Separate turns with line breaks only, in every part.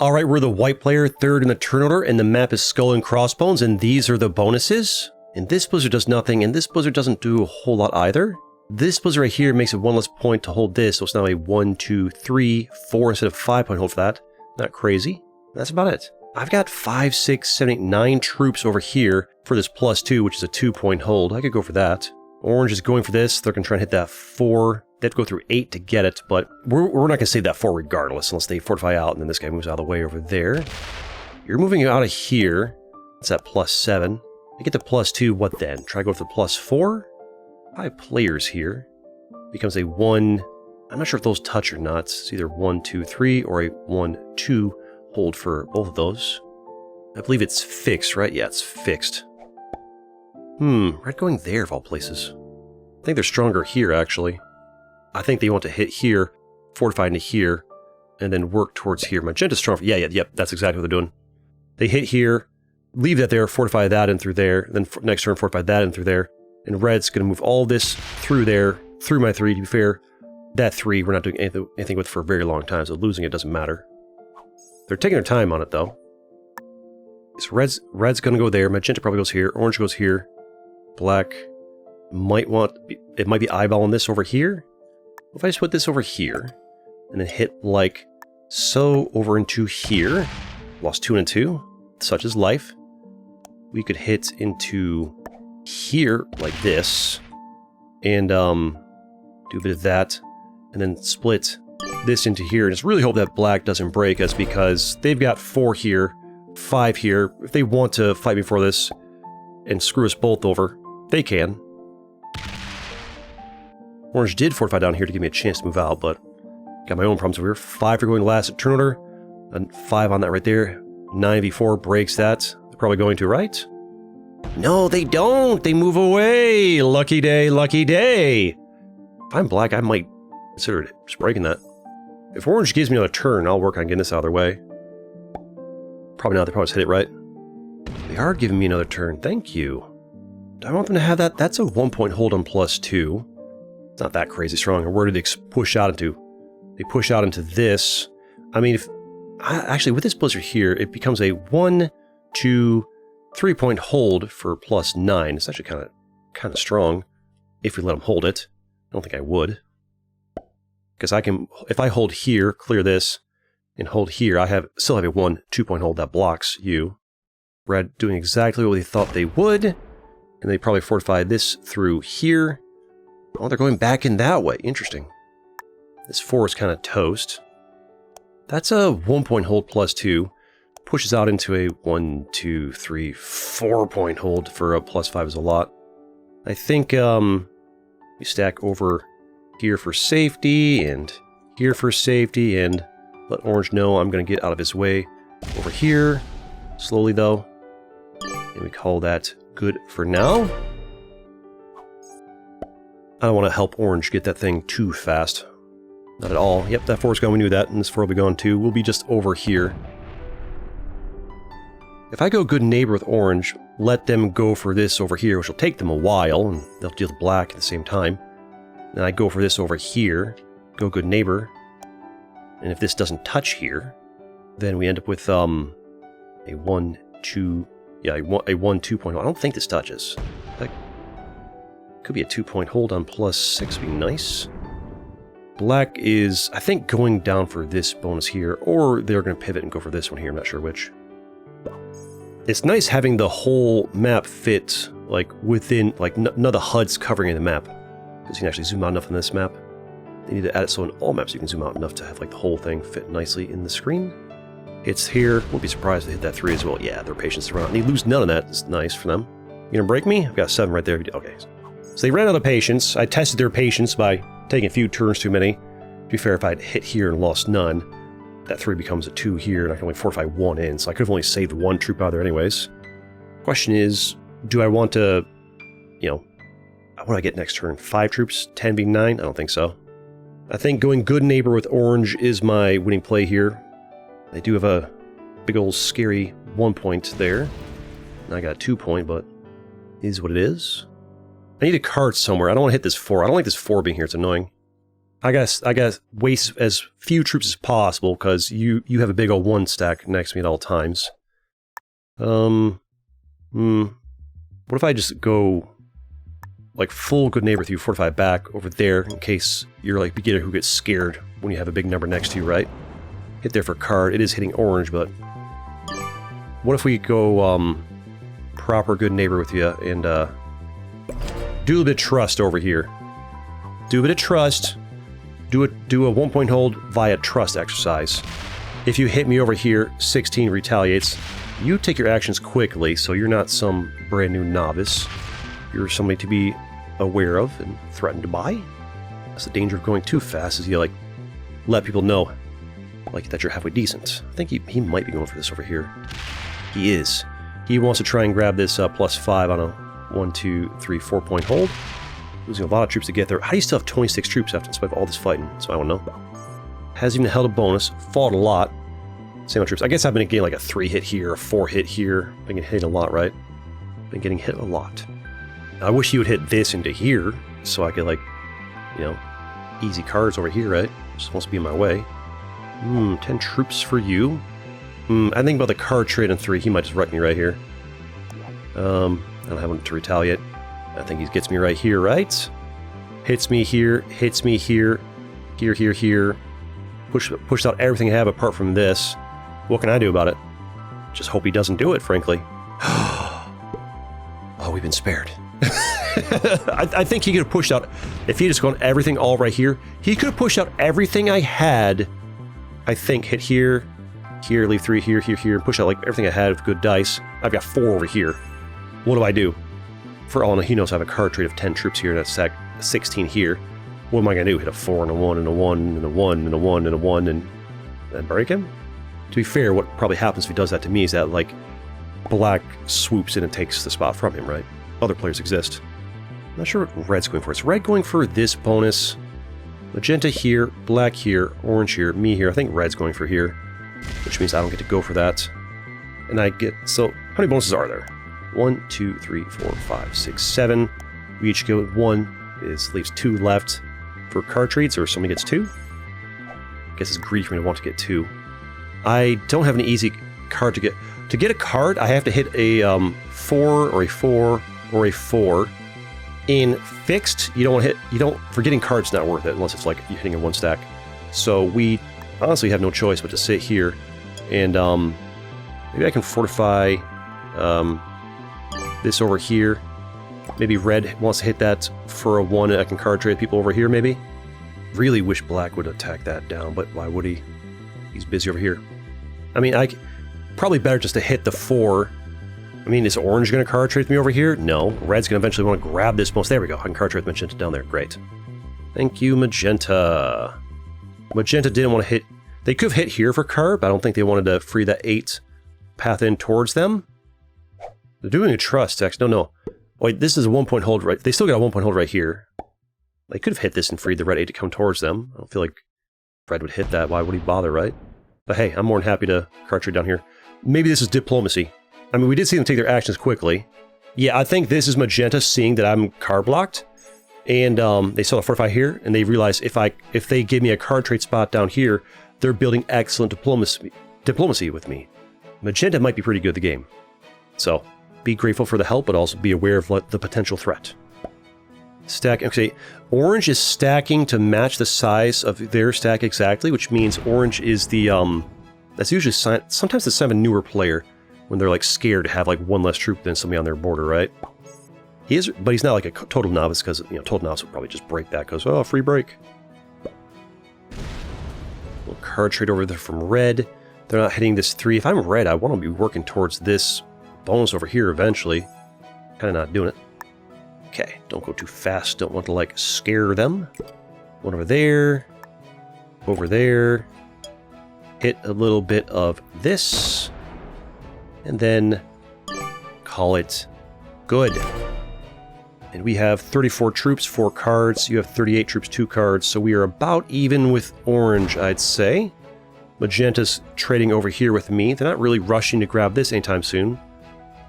Alright, we're the white player, third in the turn order, and the map is Skull and Crossbones, and these are the bonuses. And this blizzard does nothing, and this blizzard doesn't do a whole lot either. This blizzard right here makes it one less point to hold this, so it's now a 1, 2, 3, 4 instead of 5 point hold for that. Not crazy. That's about it. I've got 5, 6, 7, 8, 9 troops over here for this +2, which is a 2-point hold. I could go for that. Orange is going for this. They're going to try and hit that 4. They have to go through 8 to get it, but we're not going to save that 4 regardless, unless they fortify out, and then this guy moves out of the way over there. You're moving out of here. It's at +7. You get the +2, what then? Try to go for the +4? 5 players here. Becomes a 1. I'm not sure if those touch or not. It's either 1, 2, 3, or a 1, 2 hold for both of those. I believe it's fixed, right? Yeah, it's fixed. Red going there of all places. I think they're stronger here, actually. I think they want to hit here, fortify into here, and then work towards here. Magenta's strong. Yep, that's exactly what they're doing. They hit here, leave that there, fortify that in through there, then next turn fortify that in through there, and red's going to move all this through there, through my 3, to be fair. That 3, we're not doing anything with for a very long time, so losing it doesn't matter. They're taking their time on it, though. So red's going to go there, magenta probably goes here, orange goes here, black might be eyeballing this over here. If I just put this over here, and then hit like so over into here, lost 2 and 2, such is life. We could hit into here like this, and do a bit of that, and then split this into here, and just really hope that black doesn't break us, because they've got 4 here, 5 here. If they want to fight me for this and screw us both over, they can. Orange did fortify down here to give me a chance to move out, but got my own problems over here. 5 for going last at turn order, and 5 on that right there. 9v4 breaks that. They're probably going to, right? No, they don't! They move away! Lucky day, lucky day! If I'm black, I might consider just breaking that. If orange gives me another turn, I'll work on getting this out of their way. Probably not, they probably just hit it right. They are giving me another turn, thank you. Do I want them to have that? That's a 1-point hold on +2. It's not that crazy strong. Or where did they push out into? They push out into this. I mean, actually, with this blizzard here, it becomes a 1, 2, 3-point hold for +9. It's actually kind of strong if we let them hold it. I don't think I would. Because I can, if I hold here, clear this, and hold here, I still have a 1, 2-point hold that blocks you. Red doing exactly what they thought they would, and they probably fortify this through here. Oh, they're going back in that way. Interesting. This 4 is kind of toast. That's a 1-point hold +2. Pushes out into a 1, 2, 3, 4-point hold for a +5 is a lot. I think we stack over here for safety, and here for safety, and let orange know I'm going to get out of his way over here. Slowly, though. And we call that good for now. I don't want to help orange get that thing too fast. Not at all. Yep, that 4 is gone. We knew that, and this 4 will be gone too. We'll be just over here. If I go good neighbor with orange, let them go for this over here, which will take them a while, and they'll deal with black at the same time. Then I go for this over here, go good neighbor, and if this doesn't touch here, then we end up with a 1, 2, yeah, a 1, 2-point hold. I don't think this touches. That could be a 2-point hold on +6 would be nice. Black is, I think, going down for this bonus here, or they're going to pivot and go for this one here, I'm not sure which. It's nice having the whole map fit, like, within, like, none of the HUDs covering the map. Because you can actually zoom out enough on this map. They need to add it so in all maps you can zoom out enough to have, like, the whole thing fit nicely in the screen. It's here. Won't be surprised if they hit that 3 as well. Yeah, their patience to run out. And they lose none of that. It's nice for them. You gonna break me? I've got 7 right there. Okay. So they ran out of patience. I tested their patience by taking a few turns too many. To be fair, if I'd hit here and lost none, that 3 becomes a 2 here, and I can only fortify 1 in, so I could have only saved 1 troop out there anyways. Question is, do I want to, what do I get next turn? 5 troops? 10 being 9? I don't think so. I think going good neighbor with orange is my winning play here. They do have a big old scary 1-point there. And I got a 2-point, but is what it is. I need a card somewhere. I don't want to hit this 4. I don't like this 4 being here. It's annoying. I guess waste as few troops as possible, because you have a big old 1 stack next to me at all times. What if I just go like full good neighbor with you, fortify back over there in case you're like beginner who gets scared when you have a big number next to you, right? Hit there for card. It is hitting orange, but what if we go proper good neighbor with you and do a little bit of trust over here? Do a bit of trust. Do a 1 point hold via trust exercise. If you hit me over here, 16 retaliates. You take your actions quickly, so you're not some brand new novice. You're somebody to be aware of and threatened by. That's the danger of going too fast, is you like let people know like that you're halfway decent. I think he might be going for this over here. He is. He wants to try and grab this +5 on a 1, 2, 3, 4 point hold. Losing a lot of troops to get there. How do you still have 26 troops after in spite of all this fighting? So I don't know. Hasn't even held a bonus. Fought a lot. Same amount of troops. I guess I've been getting like a 3 hit here, a 4 hit here. Been getting hit a lot, right? Been getting hit a lot. I wish he would hit this into here, so I could like, you know, easy cards over here, right? Just wants to be in my way. 10 troops for you. I think about the card trade in 3. He might just wreck me right here. I don't have one to retaliate. I think he gets me right here, right? Hits me here, hits me here, here. Pushed out everything I have apart from this. What can I do about it? Just hope he doesn't do it, frankly. Oh, we've been spared. I think he could have pushed out, if he had just gone everything all right here, he could have pushed out everything I had. I think hit here, leave 3 here, and push out like everything I had with good dice. I've got 4 over here. What do I do? For all I know, he knows I have a card trade of 10 troops here and a stack 16 here. What am I going to do? Hit a 4 and a 1 and a 1 and a 1 and a 1 and a 1 and break him? To be fair, what probably happens if he does that to me is that, like, black swoops in and takes the spot from him, right? Other players exist. I'm not sure what red's going for. Is red going for this bonus? Magenta here, black here, orange here, me here. I think red's going for here, which means I don't get to go for that. And I get... So, how many bonuses are there? 1, 2, 3, 4, 5, 6, 7. We each go with 1. This leaves 2 left for card trades, or somebody gets 2. I guess it's greedy for me to want to get 2. I don't have an easy card to get. To get a card, I have to hit a 4 or a 4 or a 4. In fixed, you don't want to hit. For getting cards, not worth it unless it's like you're hitting a 1 stack. So we honestly have no choice but to sit here, and maybe I can fortify this over here. Maybe red wants to hit that for a 1, and I can card trade people over here. Maybe. Really wish black would attack that down, but why would he? He's busy over here. I mean, probably better just to hit the 4. I mean, is orange going to card trade me over here? No. Red's going to eventually want to grab this most. There we go. I can card trade Magenta down there. Great. Thank you, Magenta. Magenta didn't want to hit... They could have hit here for card, but I don't think they wanted to free that 8 path in towards them. They're doing a trust, actually. No. Wait, this is a 1 point hold right... They still got a 1 point hold right here. They could have hit this and freed the red 8 to come towards them. I don't feel like red would hit that. Why would he bother, right? But hey, I'm more than happy to card trade down here. Maybe this is diplomacy. I mean, we did see them take their actions quickly. Yeah, I think this is Magenta seeing that I'm card blocked, and they saw the fortify here, and they realized if they give me a card trade spot down here, they're building excellent diplomacy with me. Magenta might be pretty good at the game. So, be grateful for the help, but also be aware of the potential threat. Stack. Okay, orange is stacking to match the size of their stack exactly, which means orange is the that's usually sometimes the sign of a newer player when they're like scared to have like 1 less troop than somebody on their border, right? He is, but he's not like a total novice, because total novice would probably just break that because free break. Little card trade over there from red. They're not hitting this 3. If I'm red, I want to be working towards this bonus over here eventually. Kind of not doing it. Okay, don't go too fast. Don't want to like scare them. One over there. Over there. Hit a little bit of this. And then call it good. And we have 34 troops, 4 cards. You have 38 troops, 2 cards. So we are about even with orange, I'd say. Magenta's trading over here with me. They're not really rushing to grab this anytime soon,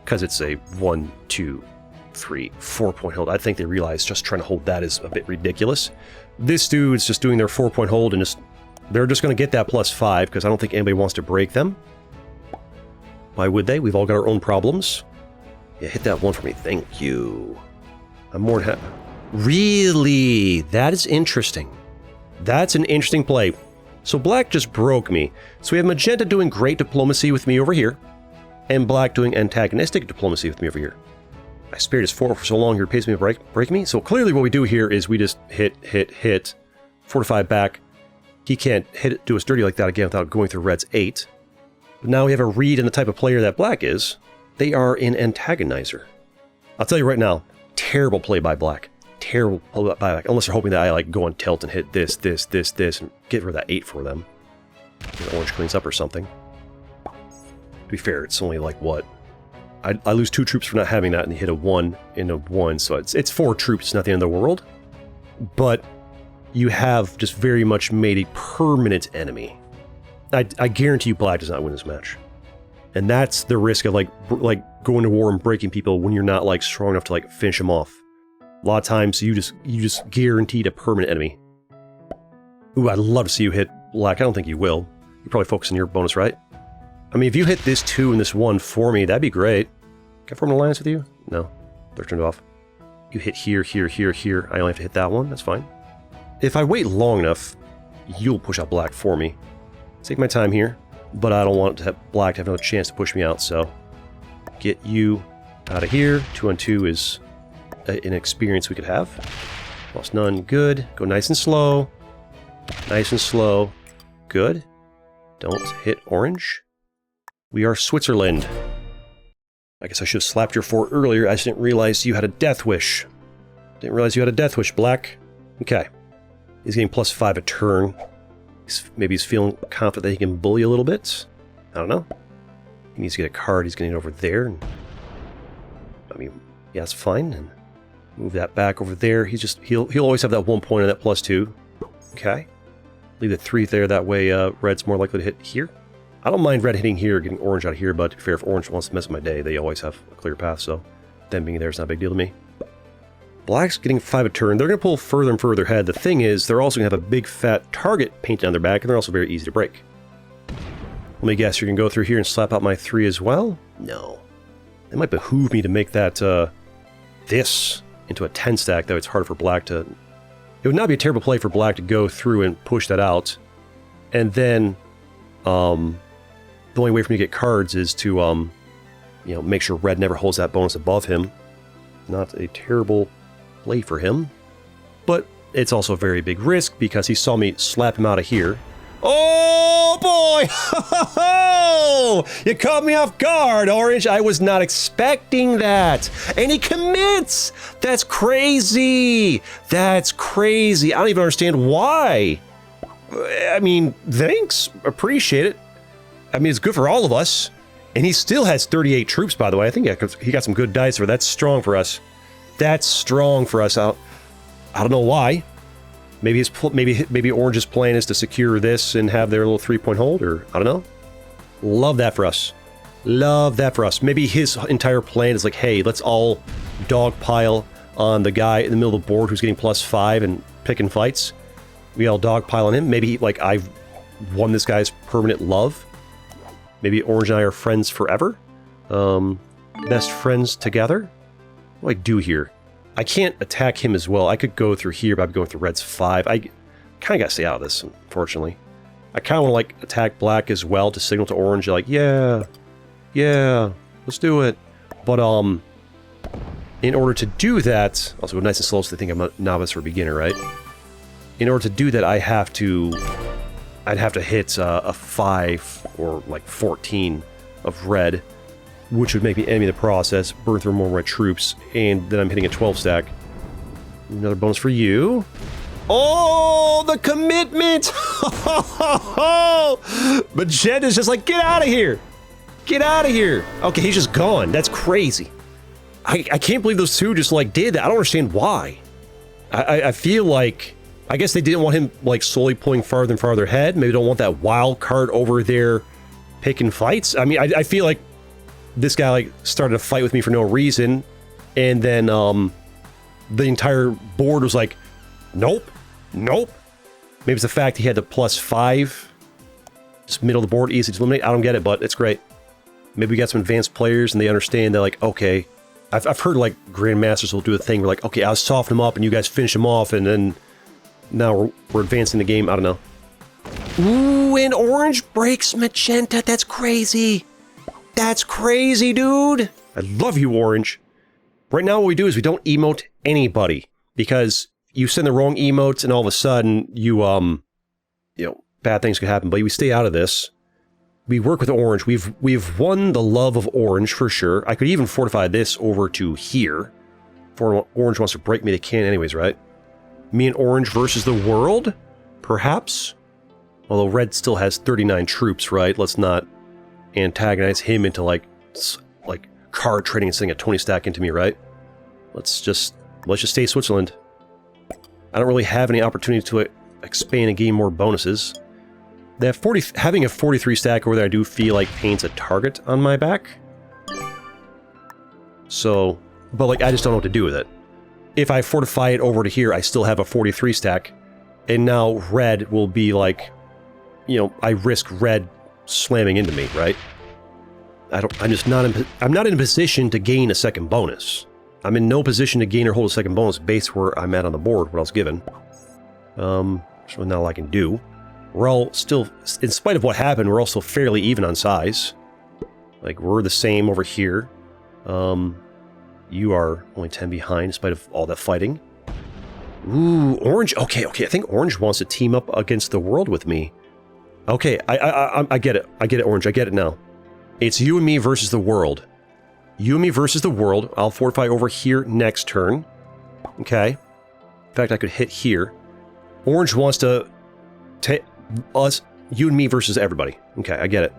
because it's a 1, 2, 3, 4 point hold. I think they realize just trying to hold that is a bit ridiculous. This dude's just doing their 4-point hold and they're just going to get that +5 because I don't think anybody wants to break them. Why would they? We've all got our own problems. Yeah, hit that one for me. Thank you. I'm more than happy. Really? That is interesting. That's an interesting play. So black just broke me. So we have Magenta doing great diplomacy with me over here, and black doing antagonistic diplomacy with me over here. I spared his 4 for so long, he pays me to break me. So clearly what we do here is we just hit, fortify back. He can't do us dirty like that again without going through red's 8. But now we have a read in the type of player that black is. They are an antagonizer. I'll tell you right now, terrible play by black. Terrible play by black. Unless they're hoping that I like go on tilt and hit this, and get rid of that 8 for them. And orange cleans up or something. To be fair, it's only like what? I lose 2 troops for not having that, and he hit a 1 in a 1, so it's 4 troops, not the end of the world. But you have just very much made a permanent enemy. I guarantee you black does not win this match. And that's the risk of like going to war and breaking people when you're not like strong enough to like finish them off. A lot of times you just guaranteed a permanent enemy. Ooh, I'd love to see you hit black. I don't think you will. You probably focus on your bonus, right? I mean, if you hit this 2 and this 1 for me, that'd be great. Can I form an alliance with you? No. They're turned off. You hit here, here, here, here. I only have to hit that one. That's fine. If I wait long enough, you'll push out black for me. Take my time here, but I don't want to have black to have no chance to push me out, so get you out of here. 2 on 2 is an experience we could have. Lost none. Good. Go nice and slow. Nice and slow. Good. Don't hit orange. We are Switzerland. I guess I should have slapped your 4 earlier. I just didn't realize you had a death wish. Didn't realize you had a death wish, black. Okay. He's getting +5 a turn. Maybe he's feeling confident that he can bully a little bit. I don't know. He needs to get a card. He's getting it over there. I mean, yeah, it's fine. And move that back over there. He'll always have that 1 point on that +2. Okay. Leave the 3 there. That way, red's more likely to hit here. I don't mind red hitting here, getting orange out of here, but to be fair, if orange wants to mess with my day, they always have a clear path, so them being there is not a big deal to me. Black's getting 5 a turn. They're going to pull further and further ahead. The thing is, they're also going to have a big fat target painted on their back, and they're also very easy to break. Let me guess, you're going to go through here and slap out my 3 as well? No. It might behoove me to make that, this into a 10 stack, though it's hard for black to... It would not be a terrible play for black to go through and push that out. And then, the only way for me to get cards is to, you know, make sure red never holds that bonus above him. Not a terrible play for him. But it's also a very big risk because he saw me slap him out of here. Oh boy! You caught me off guard, Orange. I was not expecting that. And he commits! That's crazy! That's crazy. I don't even understand why. I mean, thanks. Appreciate it. I mean, it's good for all of us. And he still has 38 troops, by the way. I think he got some good dice for that. That's strong for us. That's strong for us. I don't know why. Maybe Orange's plan is to secure this and have their little 3-point hold, or I don't know. Love that for us. Love that for us. Maybe his entire plan is like, hey, let's all dogpile on the guy in the middle of the board who's getting +5 and picking fights. We all dogpile on him. Maybe, like, I've won this guy's permanent love. Maybe Orange and I are friends forever. Best friends together. What do I do here? I can't attack him as well. I could go through here, but I'm going through red's 5. I kind of got to stay out of this, unfortunately. I kind of want to, like, attack black as well to signal to orange, like, yeah, let's do it. But, in order to do that, also nice and slow so they think I'm a novice or a beginner, right? In order to do that, I'd have to hit a 5 or, like, 14 of red, which would make me enemy the process, burn through more red troops, and then I'm hitting a 12 stack. Another bonus for you. Oh, the commitment! Magenta's just like, get out of here! Get out of here! Okay, he's just gone. That's crazy. I can't believe those two just, like, did that. I don't understand why. I feel like... I guess they didn't want him, like, slowly pulling farther and farther ahead. Maybe don't want that wild card over there picking fights. I mean, I feel like this guy, like, started a fight with me for no reason, and then, the entire board was like, nope, Nope. Maybe it's the fact he had the +5. Just middle of the board, easy to eliminate. I don't get it, but it's great. Maybe we got some advanced players and they understand that, like, okay. I've heard, like, Grandmasters will do a thing where, like, okay, I'll soften them up and you guys finish them off and then now we're advancing the game. I don't know. Ooh, and orange breaks magenta. That's crazy. That's crazy, dude. I love you, orange. Right now what we do is we don't emote anybody because you send the wrong emotes and all of a sudden you know, bad things could happen, but we stay out of this. We work with orange. We've won the love of orange for sure. I could even fortify this over to here. If orange wants to break me, they can anyways, right? Me and orange versus the world? Perhaps? Although red still has 39 troops, right? Let's not antagonize him into like card trading and sending a 20 stack into me, right? Let's just stay Switzerland. I don't really have any opportunity to expand and gain more bonuses. That having a 43 stack over there, I do feel like paints a target on my back. So, but like, I just don't know what to do with it. If I fortify it over to here, I still have a 43 stack. And now red will be like, you know, I risk red slamming into me, right? I'm not in a position to gain a second bonus. I'm in no position to gain or hold a second bonus based where I'm at on the board, what I was given. So not all I can do. We're all still, in spite of what happened, we're also fairly even on size. Like, we're the same over here. You are only 10 behind, in spite of all that fighting. Ooh, orange. Okay, I think orange wants to team up against the world with me. Okay, I get it. I get it, orange. I get it now. It's you and me versus the world. You and me versus the world. I'll fortify over here next turn. Okay. In fact, I could hit here. Orange wants to take us, you and me versus everybody. Okay, I get it.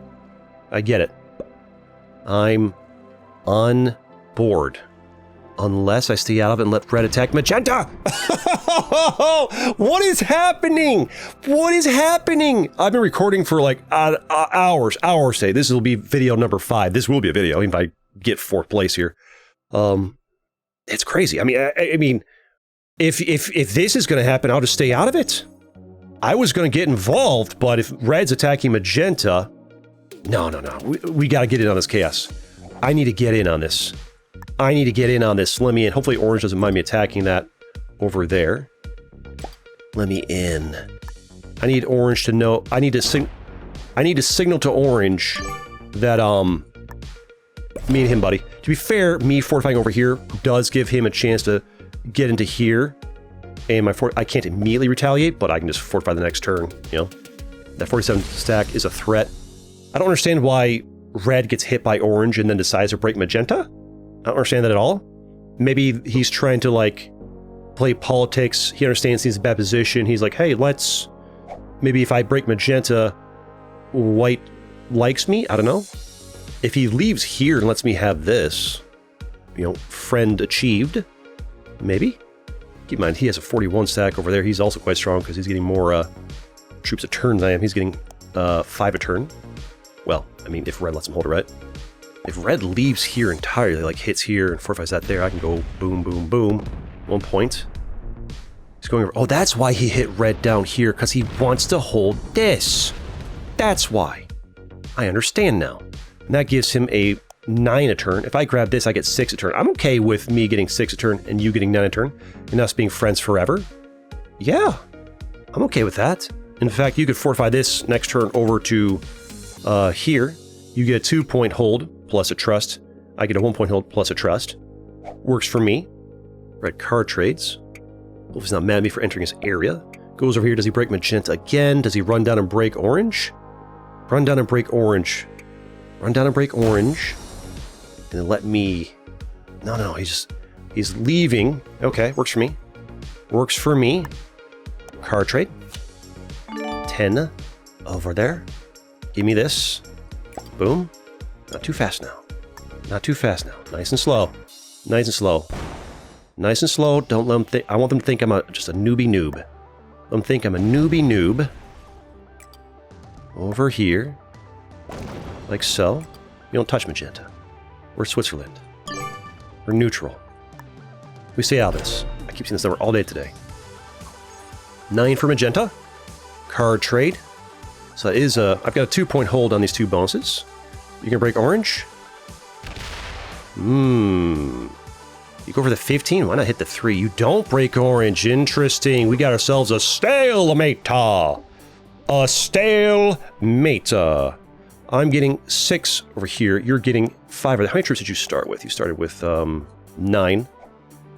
I get it. I'm on board. Unless I stay out of it and let red attack magenta! What is happening? What is happening? I've been recording for like hours today. This will be video number 5. This will be a video, even if I get 4th place here. It's crazy. I mean, if this is going to happen, I'll just stay out of it. I was going to get involved, but if red's attacking magenta... No. We got to get in on this chaos. I need to get in on this. I need to get in on this. Let me in. Hopefully orange doesn't mind me attacking that over there. Let me in. I need orange to know... I need to signal to orange that, me and him, buddy. To be fair, me fortifying over here does give him a chance to get into here. And I can't immediately retaliate, but I can just fortify the next turn, you know? That 47 stack is a threat. I don't understand why red gets hit by orange and then decides to break magenta. I don't understand that at all. Maybe he's trying to, like, play politics. He understands he's in a bad position. He's like, hey, let's... Maybe if I break magenta, white likes me? I don't know. If he leaves here and lets me have this, you know, friend achieved, maybe? Keep in mind, he has a 41 stack over there. He's also quite strong because he's getting more troops a turn than I am. He's getting 5 a turn. Well, I mean, if red lets him hold it, right? If red leaves here entirely, like hits here and fortifies that there, I can go boom, boom, boom. 1 point. He's going over. Oh, that's why he hit red down here, because he wants to hold this. That's why. I understand now. And that gives him a 9 a turn. If I grab this, I get 6 a turn. I'm okay with me getting 6 a turn and you getting 9 a turn, and us being friends forever. Yeah, I'm okay with that. In fact, you could fortify this next turn over to here. You get a 2-point hold plus a trust. I get a 1-point hold plus a trust. Works for me. Red card trades. Hope he's not mad at me for entering his area. Goes over here. Does he break magenta again? Does he run down and break orange? Run down and break orange. Run down and break orange. And then let me... No, he's leaving. Okay, works for me. Works for me. Card trade. 10 over there. Give me this. Boom. Not too fast now. Not too fast now. Nice and slow. Nice and slow. Nice and slow. Don't let them think... I want them to think I'm just a newbie noob. Let them think I'm a newbie noob. Over here. Like so. You don't touch magenta. We're Switzerland. We're neutral. We stay out of this. I keep seeing this number all day today. 9 for Magenta. Card trade. So that is I've got a 2-point hold on these 2 bonuses. You can break orange. You go for the 15? Why not hit the 3? You don't break orange. Interesting. We got ourselves a Stalemate. A Stalemate. I'm getting 6 over here. You're getting 5. How many troops did you start with? You started with 9. I'm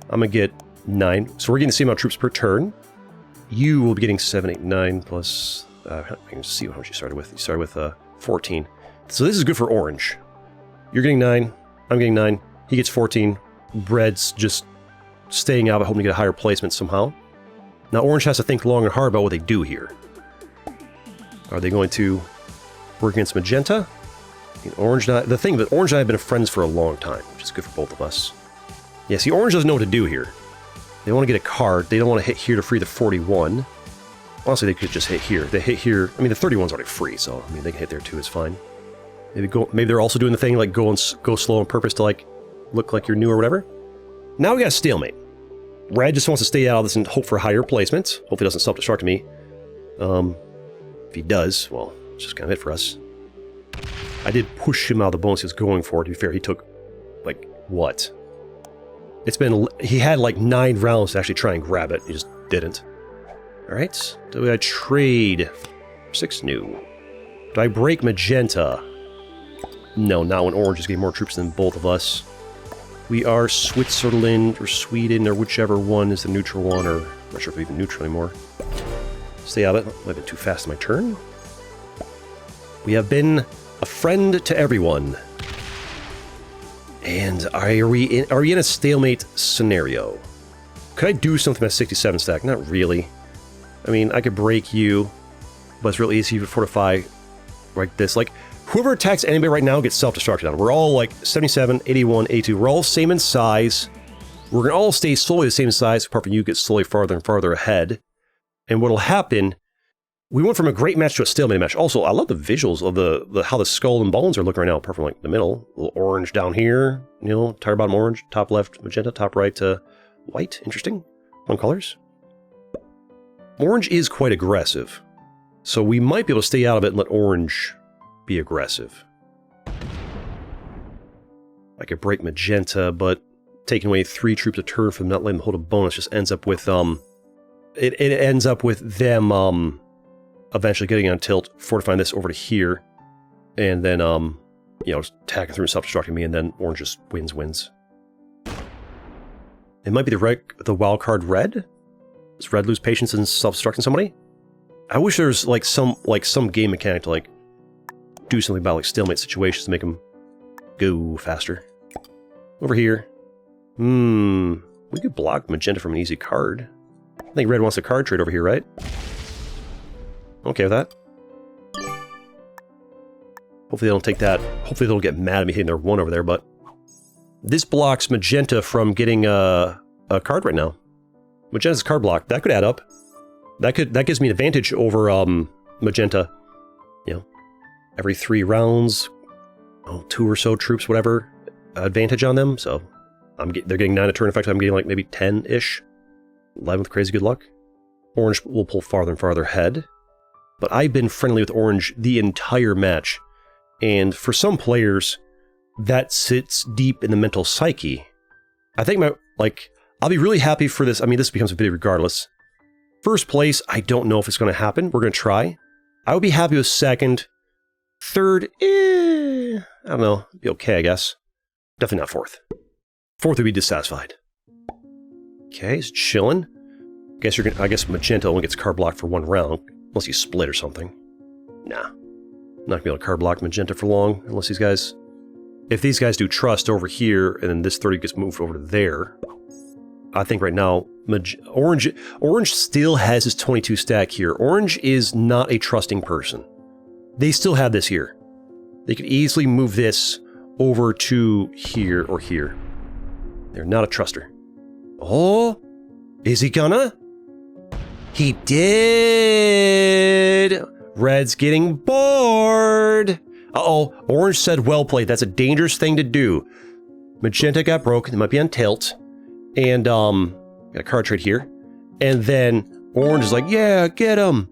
going to get 9. So we're getting the same amount of troops per turn. You will be getting 7, 8, 9 plus... I can see how much you started with. You started with 14. So this is good for orange. You're getting 9. I'm getting 9. He gets 14. Red's just staying out, but hoping to get a higher placement somehow. Now orange has to think long and hard about what they do here. Are they going to work against Magenta? Orange and I, the thing that Orange and I have been friends for a long time, which is good for both of us. Yeah, see, Orange doesn't know what to do here. They want to get a card. They don't want to hit here to free the 41. Honestly, they could just hit here. They hit here. I mean, the 31's already free, so I mean, they can hit there too. It's fine. Maybe they're also doing the thing like go slow on purpose to like look like you're new or whatever. Now we got a Stalemate. Red just wants to stay out of this and hope for higher placement. Hopefully, it doesn't self-destruct me. If he does, well, it's just kind of it for us. I did push him out of the bonus he was going for. To be fair, he took like what? He had like 9 rounds to actually try and grab it. He just didn't. Alright, do I trade? 6 new. Do I break Magenta? No, not when Orange is getting more troops than both of us. We are Switzerland, or Sweden, or whichever one is the neutral one, or I'm not sure if we're even neutral anymore. Stay out of it. I've been too fast in my turn. We have been a friend to everyone. And are we in a stalemate scenario? Could I do something with 67 stack? Not really. I mean, I could break you, but it's real easy to fortify like this. Like, whoever attacks anybody right now gets self-destructed on. We're all like 77, 81, 82. We're all same in size. We're going to all stay slowly the same size, apart from you get slowly farther and farther ahead. And what'll happen, we went from a great match to a stalemate match. Also, I love the visuals of the how the skull and bones are looking right now, apart from like the middle. A little orange down here, you know, tire bottom orange, top left magenta, top right white. Interesting. Fun colors. Orange is quite aggressive, so we might be able to stay out of it and let orange be aggressive. I could break magenta, but taking away 3 troops a turn from not letting them hold a bonus just ends up with it ends up with them eventually getting on tilt, fortifying this over to here, and then you know, attacking through and self-destructing me, and then orange just wins. It might be the wild card red. Does red lose patience in self-destructing somebody? I wish there was like some game mechanic to like do something about like stalemate situations to make them go faster. Over here. We could block magenta from an easy card. I think red wants a card trade over here, right? Okay with that. Hopefully they don't take that. Hopefully they don't get mad at me hitting their 1 over there, but this blocks magenta from getting a card right now. Magenta's card block. That could add up. That gives me an advantage over magenta. You know, every 3 rounds, 2 or so troops, whatever, advantage on them. So they're getting 9 a turn. In fact, I'm getting like maybe 10-ish. 11 with crazy good luck. Orange will pull farther and farther ahead. But I've been friendly with orange the entire match. And for some players, that sits deep in the mental psyche. I think I'll be really happy for this. I mean, this becomes a video regardless. First place, I don't know if it's going to happen. We're going to try. I would be happy with 2nd. 3rd, I don't know. Be okay, I guess. Definitely not 4th. 4th would be dissatisfied. Okay, it's chilling. I guess magenta only gets card blocked for 1 round, unless you split or something. Nah. Not gonna be able to card block magenta for long, unless these guys... If these guys do trust over here, and then this 30 gets moved over to there, I think right now, Orange still has his 22 stack here. Orange is not a trusting person. They still have this here. They could easily move this over to here or here. They're not a truster. Oh, is he gonna? He did! Red's getting bored! Uh-oh, Orange said well played. That's a dangerous thing to do. Magenta got broken. It might be on tilt. And, got a card trade here. And then Orange is like, yeah, get him.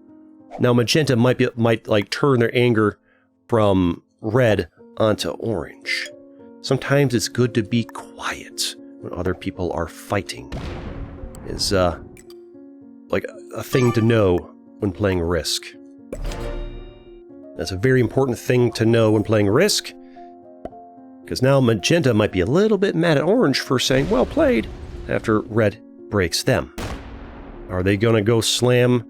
Now Magenta might like turn their anger from red onto orange. Sometimes it's good to be quiet when other people are fighting. Is like a thing to know when playing Risk. That's a very important thing to know when playing Risk, because now Magenta might be a little bit mad at Orange for saying, well played, after Red breaks them. Are they gonna go slam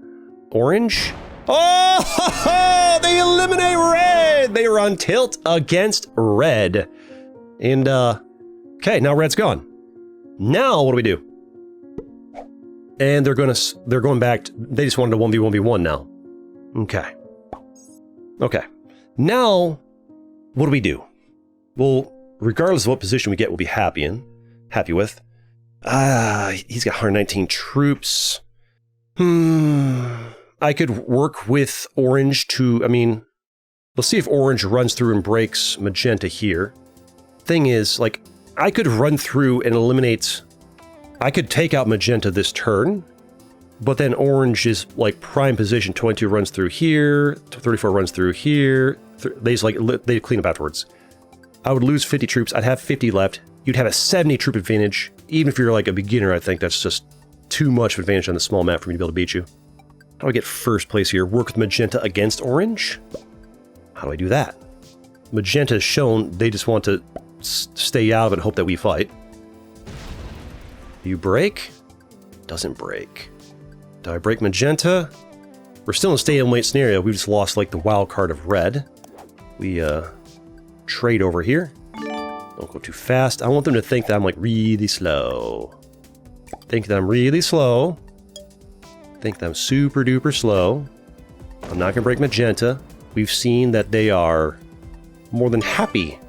Orange? Oh, they eliminate Red! They are on tilt against Red. And, okay, now Red's gone. Now, what do we do? And they're going back, they just wanted a 1v1v1 now. Okay. Okay. Now, what do we do? Well, regardless of what position we get, we'll be happy with. He's got 119 troops. I could work with Orange to, I mean, let's see if Orange runs through and breaks Magenta here. Thing is, like, I could run through and eliminate, I could take out Magenta this turn, but then Orange is, like, prime position. 22 runs through here, 34 runs through here. They just, like, they clean up afterwards. I would lose 50 troops. I'd have 50 left. You'd have a 70 troop advantage. Even if you're, like, a beginner, I think that's just too much advantage on the small map for me to be able to beat you. How do I get first place here? Work with Magenta against Orange? How do I do that? Magenta has shown they just want to stay out of it and hope that we fight. Do you break? Doesn't break. Do I break Magenta? We're still in a stalemate scenario. We just lost, like, the wild card of Red. We, trade over here. Don't go too fast. I want them to think that I'm, like, really slow. Think that I'm really slow. Think that I'm super duper slow. I'm not gonna break Magenta. We've seen that they are more than happy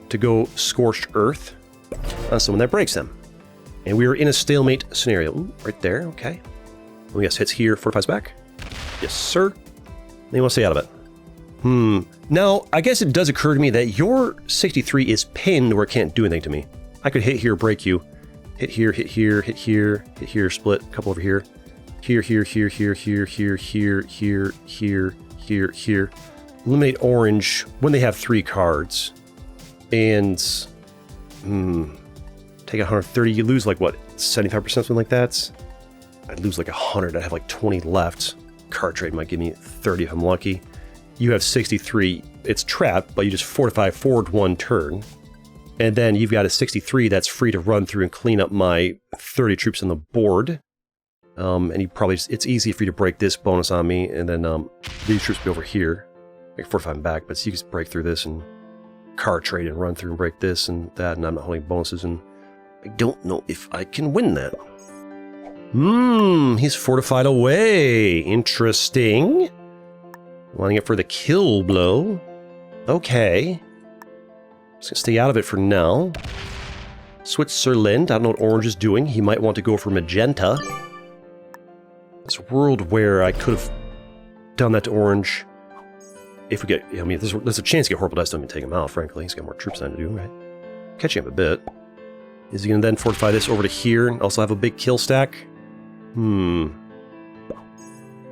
to go Scorched Earth on someone that breaks them. And we are in a stalemate scenario. Ooh, right there, okay. We got hits here, fortifies back. Yes, sir. They want to stay out of it. Now, I guess it does occur to me that your 63 is pinned where it can't do anything to me. I could hit here, break you. Hit here, hit here, hit here, hit here, split, a couple over here. Here, here, here, here, here, here, here, here, here, here, here. Eliminate Orange when they have 3 cards. And, take 130, you lose like, what, 75%, something like that? I'd lose like 100, I'd have like 20 left. Card trade might give me 30 if I'm lucky. You have 63, it's trapped, but you just fortify forward 1 turn. And then you've got a 63 that's free to run through and clean up my 30 troops on the board. And you probably just, it's easy for you to break this bonus on me, and then these troops be over here. I can fortify them back, but so you just break through this and card trade and run through and break this and that, and I'm not holding bonuses, and I don't know if I can win that. He's fortified away. Interesting. Wanting it for the kill blow. Okay. Just gonna stay out of it for now. Switzerland. I don't know what Orange is doing. He might want to go for Magenta. It's a world where I could have done that to Orange. If we get, I mean, there's a chance to get Horrible Dice, don't even take him out, frankly. He's got more troops than to do, right? Catching up a bit. Is he going to then fortify this over to here and also have a big kill stack? Oh,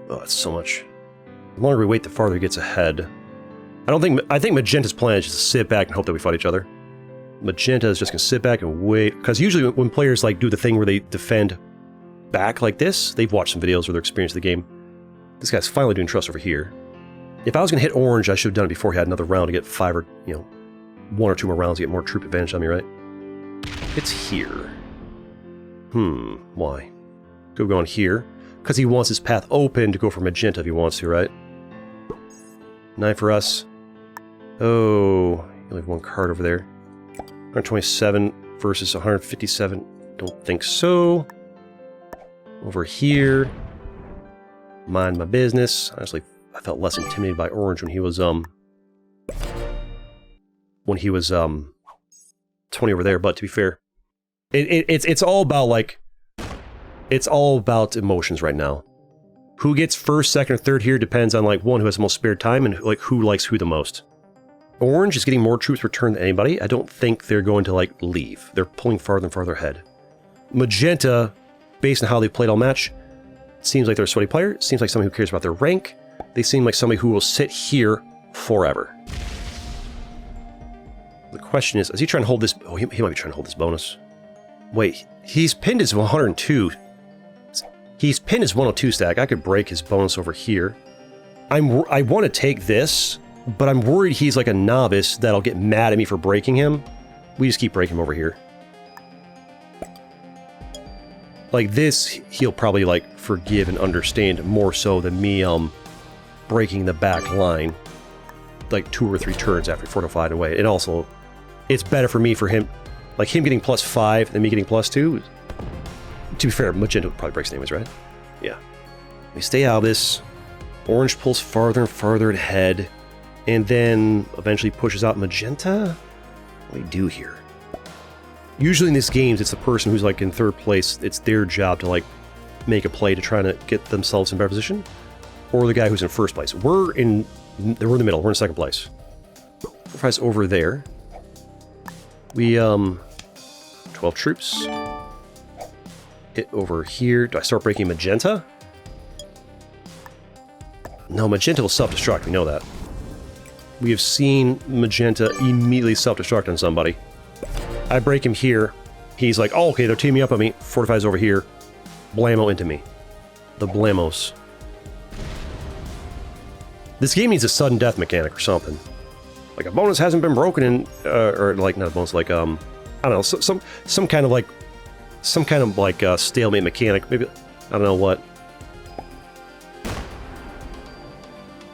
that's so much. The longer we wait, the farther he gets ahead. I think Magenta's plan is just to sit back and hope that we fight each other. Magenta is just going to sit back and wait. Because usually when players like do the thing where they defend back like this, they've watched some videos or they're experienced the game. This guy's finally doing trust over here. If I was going to hit Orange, I should have done it before he had another round to get 5 or, 1 or 2 more rounds to get more troop advantage on me, right? It's here. Why? Go going here. Because he wants his path open to go for Magenta if he wants to, right? 9 for us. Oh, you only have 1 card over there. 127 versus 157. Don't think so. Over here. Mind my business. Honestly, I felt less intimidated by Orange when he was 20 over there, but to be fair, it's all about, like, it's all about emotions right now. Who gets first, second, or third here depends on, like, one, who has the most spare time, and, like, who likes who the most. Orange is getting more troops returned than anybody. I don't think they're going to, like, leave. They're pulling farther and farther ahead. Magenta, based on how they played all match, seems like they're a sweaty player. Seems like somebody who cares about their rank. They seem like somebody who will sit here forever. The question is he trying to hold this? Oh, he might be trying to hold this bonus. Wait, he's pinned his 102. He's pinned his 102 stack. I could break his bonus over here. I want to take this, but I'm worried he's like a novice that'll get mad at me for breaking him. We just keep breaking him over here. Like this, he'll probably like forgive and understand more so than me breaking the back line like 2 or 3 turns after fortified away. And also, it's better for me for him, like him getting +5 than me getting +2. To be fair, Magenta probably breaks anyways, right? Yeah. We stay out of this. Orange pulls farther and farther ahead, and then eventually pushes out Magenta. What do we do here? Usually in these games, it's the person who's like in 3rd place. It's their job to like make a play to try to get themselves in better position, or the guy who's in 1st place. We're in the middle. We're in 2nd place. Fortifies over there. We 12 troops. Hit over here. Do I start breaking Magenta? No, Magenta will self-destruct. We know that. We have seen Magenta immediately self-destruct on somebody. I break him here. He's like, oh, okay, they're teaming up on me. Fortifies over here. Blammo into me. The Blamos. This game needs a sudden death mechanic or something. Like a bonus hasn't been broken in, or like not a bonus, like I don't know, some kind of like stalemate mechanic. Maybe I don't know what.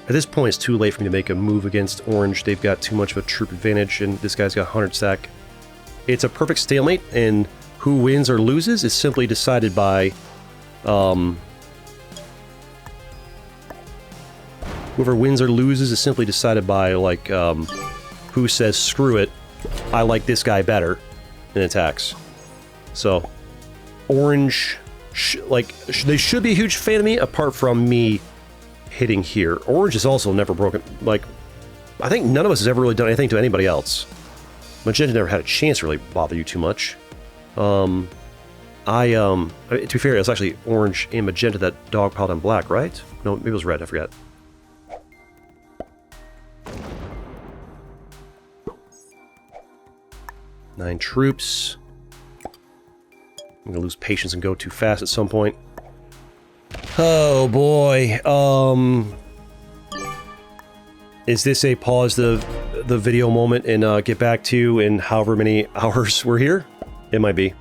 At this point, it's too late for me to make a move against Orange. They've got too much of a troop advantage, and this guy's got 100 stack. It's a perfect stalemate, and who wins or loses is simply decided by whoever wins or loses is simply decided by, like, who says, screw it, I like this guy better, and attacks. So, Orange, they should be a huge fan of me, apart from me hitting here. Orange is also never broken, like, I think none of us has ever really done anything to anybody else. Magenta never had a chance to really bother you too much. To be fair, it was actually Orange and Magenta that dogpiled on Black, right? No, maybe it was Red, I forget. Nine troops. I'm gonna lose patience and go too fast at some point. Oh boy. Is this a pause the video moment and get back to in however many hours we're here? It might be.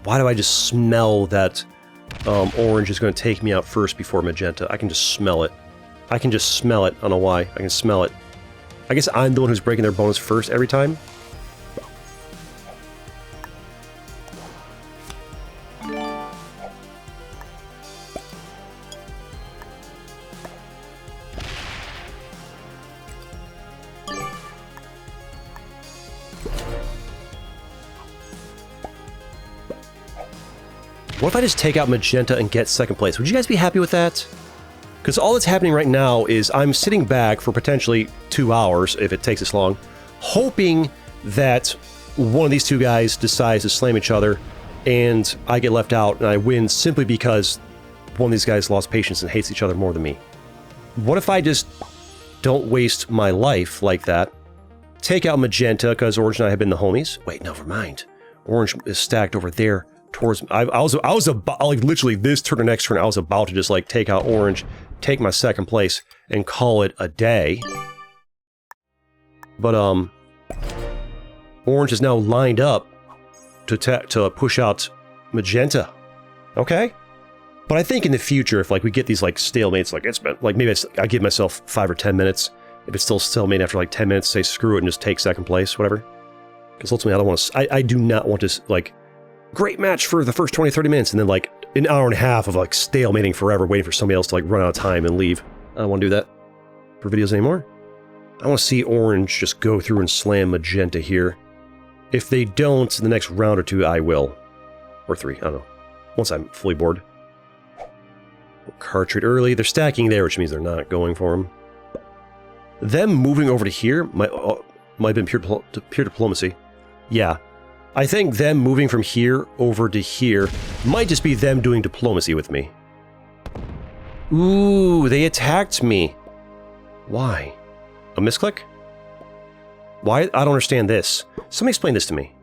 Why do I just smell that Orange is going to take me out first before Magenta? I can just smell it. I can just smell it. I don't know why. I can smell it. I guess I'm the one who's breaking their bonus first every time. What if I just take out Magenta and get 2nd place? Would you guys be happy with that? Because all that's happening right now is I'm sitting back for potentially 2 hours, if it takes this long, hoping that one of these two guys decides to slam each other, and I get left out, and I win simply because one of these guys lost patience and hates each other more than me. What if I just don't waste my life like that, take out Magenta, because Orange and I have been the homies? Wait, never mind. Orange is stacked over there. Towards I was about, like, literally this turn or next turn, I was about to just like take out Orange, take my 2nd place, and call it a day. But Orange is now lined up to push out Magenta. Okay, but I think in the future, if like we get these like stalemates, like it's been like maybe I give myself 5 or 10 minutes. If it's still stalemate after like 10 minutes, say screw it and just take 2nd place, whatever. Because ultimately, I don't want to. I do not want to like. Great match for the first 20-30 minutes, and then like an hour and a half of like stalemating forever, waiting for somebody else to like run out of time and leave. I don't want to do that for videos anymore. I want to see Orange just go through and slam Magenta here. If they don't, in the next round or 2, I will. Or 3, I don't know. Once I'm fully bored. Card trade early. They're stacking there, which means they're not going for him. Them moving over to here might have been pure diplomacy. Yeah. I think them moving from here over to here might just be them doing diplomacy with me. Ooh, they attacked me. Why? A misclick? Why? I don't understand this. Somebody explain this to me.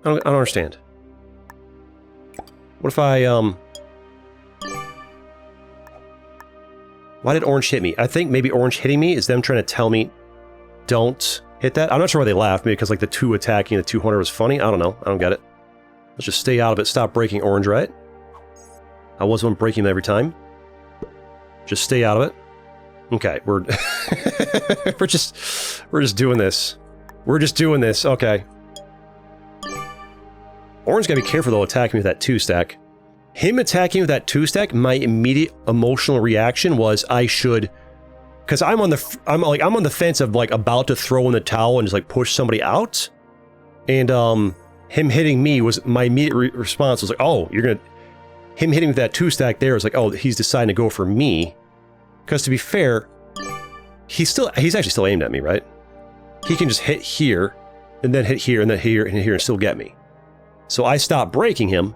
I don't understand. What if I, Why did orange hit me? I think maybe orange hitting me is them trying to tell me don't hit that. I'm not sure why they laughed. Maybe because like the 2 attacking the 200 was funny. I don't know. I don't get it. Let's just stay out of it. Stop breaking orange, right? I was one breaking them every time. Just stay out of it. Okay, we're we're just doing this. We're just doing this. Okay. Orange gotta be careful though attacking me with that 2 stack. Him attacking with that 2 stack, my immediate emotional reaction was I should, because I'm on the fence of like about to throw in the towel and just like push somebody out, and him hitting me was my immediate response was like, oh, you're gonna, him hitting with that 2 stack there was like, oh, he's deciding to go for me, because to be fair, he's actually still aimed at me, right? He can just hit here, and then hit here, and then here, and here, and still get me. So I stopped breaking him,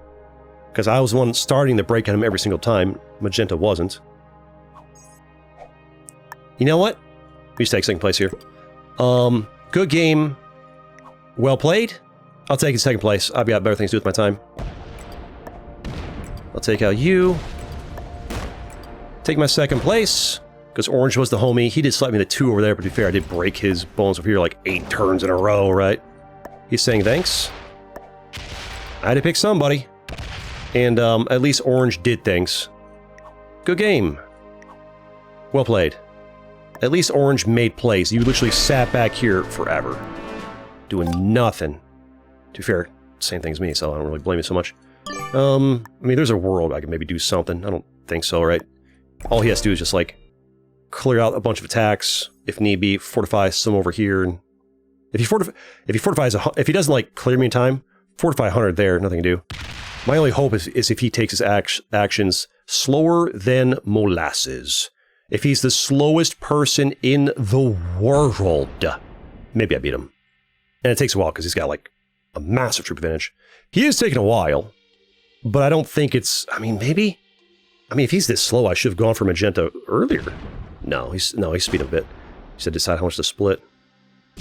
because I was the one starting to break at him every single time. Magenta wasn't. You know what? We just take second place here. Good game. Well played. I'll take second place. I've got better things to do with my time. I'll take out you. Take my second place. Because Orange was the homie. He did slap me the 2 over there, but to be fair, I did break his bones over here like 8 turns in a row, right? He's saying thanks. I had to pick somebody. And at least Orange did things. Good game. Well played. At least Orange made plays. You literally sat back here forever. Doing nothing. To be fair, same thing as me, so I don't really blame you so much. I mean, there's a world I could maybe do something. I don't think so, right? All he has to do is just, like, clear out a bunch of attacks, if need be, fortify some over here. And if he doesn't, like, clear me in time, fortify 100 there, nothing to do. My only hope is if he takes his actions slower than molasses. If he's the slowest person in the world, maybe I beat him. And it takes a while because he's got like a massive troop advantage. He is taking a while, but I don't think it's, I mean, maybe? I mean, if he's this slow, I should have gone for Magenta earlier. No, he's speed a bit. He said decide how much to split.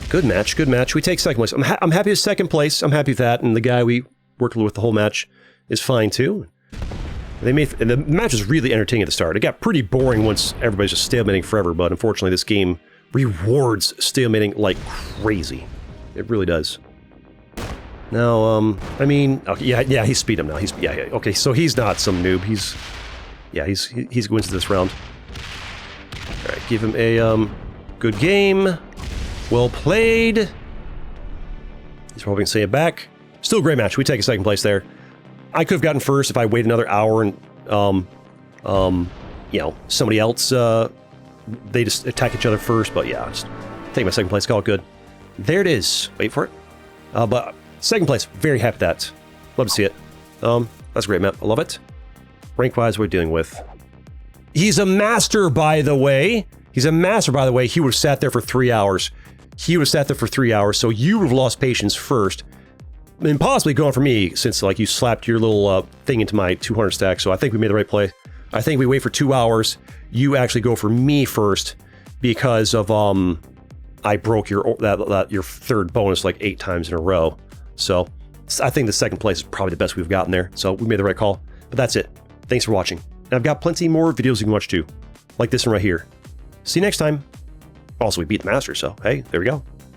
Good match, good match. We take second place. I'm happy with second place. I'm happy with that. And the guy we worked with the whole match is fine too. And the match was really entertaining at the start. It got pretty boring once everybody's just stalemating forever, but unfortunately this game rewards stalemating like crazy. It really does. Now, I mean, okay, yeah, he's speed him now. Yeah, okay, so he's not some noob. He's going to this round. All right, give him a good game. Well played. He's probably gonna say it back. Still a great match. We take a second place there. I could have gotten first if I waited another hour and, you know, somebody else, they just attack each other first, but yeah, just take my second place, call it good. There it is. Wait for it. But second place, very happy with that. Love to see it. That's a great map. I love it. Rank-wise, we're dealing with. He's a master, by the way. He's a master, by the way. He would have sat there for 3 hours. He would have sat there for 3 hours, so you would have lost patience first. And possibly going for me, since like you slapped your little thing into my 200 stack, so I think we made the right play. I think we wait for 2 hours. You actually go for me first, because of I broke your third bonus like 8 times in a row. So I think the second place is probably the best we've gotten there. So we made the right call. But that's it. Thanks for watching. And I've got plenty more videos you can watch too, like this one right here. See you next time. Also, we beat the master, so hey, there we go.